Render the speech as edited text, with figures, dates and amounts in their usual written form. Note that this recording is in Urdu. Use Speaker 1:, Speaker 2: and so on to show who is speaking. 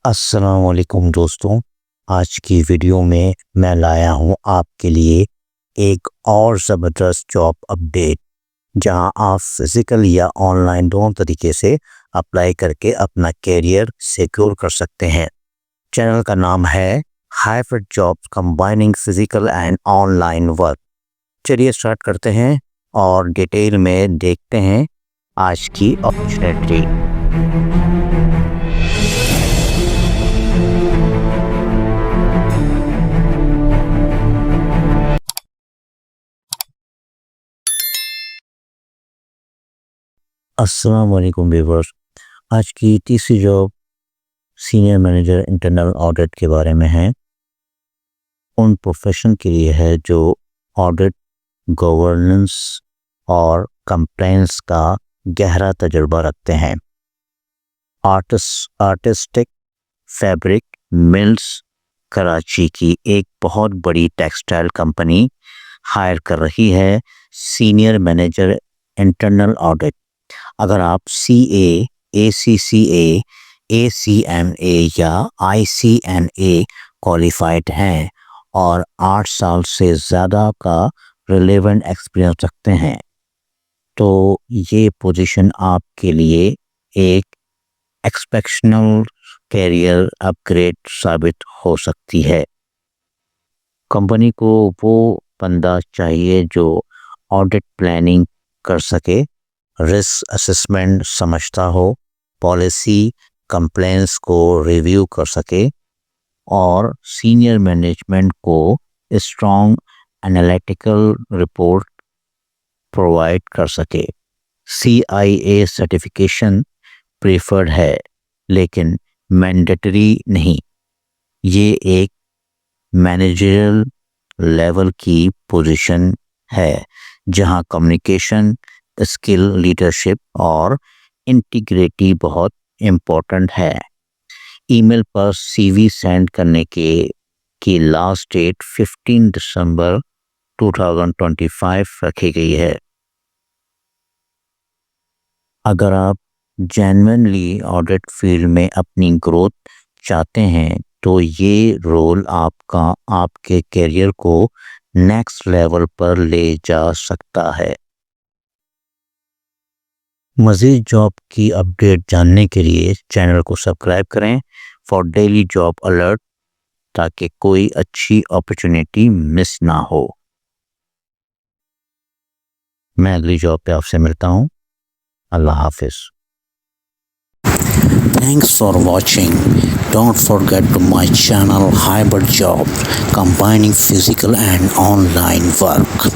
Speaker 1: السلام علیکم دوستوں، آج کی ویڈیو میں لایا ہوں آپ کے لیے ایک اور زبردست جاب اپڈیٹ، جہاں آپ فزیکل یا آن لائن دونوں طریقے سے اپلائی کر کے اپنا کیریئر سیکیور کر سکتے ہیں۔ چینل کا نام ہے hybrid jobs combining physical and on line work. چلیے اسٹارٹ کرتے ہیں اور ڈیٹیل میں دیکھتے ہیں آج کی اپرچونیٹی۔ السلام علیکم ویورز، آج کی تیسری job senior manager internal audit کے بارے میں ہے۔ ان پروفیشن کے لیے ہے جو آڈٹ، گورننس اور کمپلائنس کا گہرا تجربہ رکھتے ہیں۔ آرٹسٹک فیبرک ملز کراچی کی ایک بہت بڑی ٹیکسٹائل کمپنی ہائر کر رہی ہے سینئر مینیجر انٹرنل آڈٹ۔ اگر آپ سی اے سی سی اے سی ایم اے یا آئی سی این اے کوالیفائڈ ہیں اور 8 سال سے زیادہ کا ریلیونٹ ایکسپیرئنس رکھتے ہیں تو یہ پوزیشن آپ کے لیے ایک ایکسپیکشنل کیریئر اپ گریڈ ثابت ہو سکتی ہے۔ کمپنی کو وہ بندہ چاہیے جو آڈٹ پلاننگ کر سکے، رسک اسسمنٹ سمجھتا ہو، پالیسی کمپلائنس کو ریویو کر سکے اور سینئر مینجمنٹ کو اسٹرانگ انالیٹیکل رپورٹ پرووائڈ کر سکے۔ سی آئی اے سرٹیفکیشن پریفرڈ ہے لیکن مینڈیٹری نہیں۔ یہ ایک مینیجریل لیول کی پوزیشن ہے جہاں کمیونیکیشن اسکل، لیڈرشپ اور انٹیگریٹی بہت امپورٹنٹ ہے۔ ای میل پر سی وی سینڈ کرنے کی لاسٹ ڈیٹ 15 دسمبر 2025 رکھی گئی ہے۔ اگر آپ جینوئنلی آڈٹ فیلڈ میں اپنی گروتھ چاہتے ہیں تو یہ رول آپ کے کیریئر کو نیکسٹ لیول پر لے جا سکتا ہے۔ مزید جاب کی اپڈیٹ جاننے کے لیے چینل کو سبسکرائب کریں فار ڈیلی جاب الرٹ، تاکہ کوئی اچھی اپرچونیٹی مس نہ ہو۔ میں اگلی جاب پہ آپ سے ملتا ہوں۔ اللہ حافظ۔ Thanks for watching. Don't forget to my channel Hybrid Job, combining physical and online work.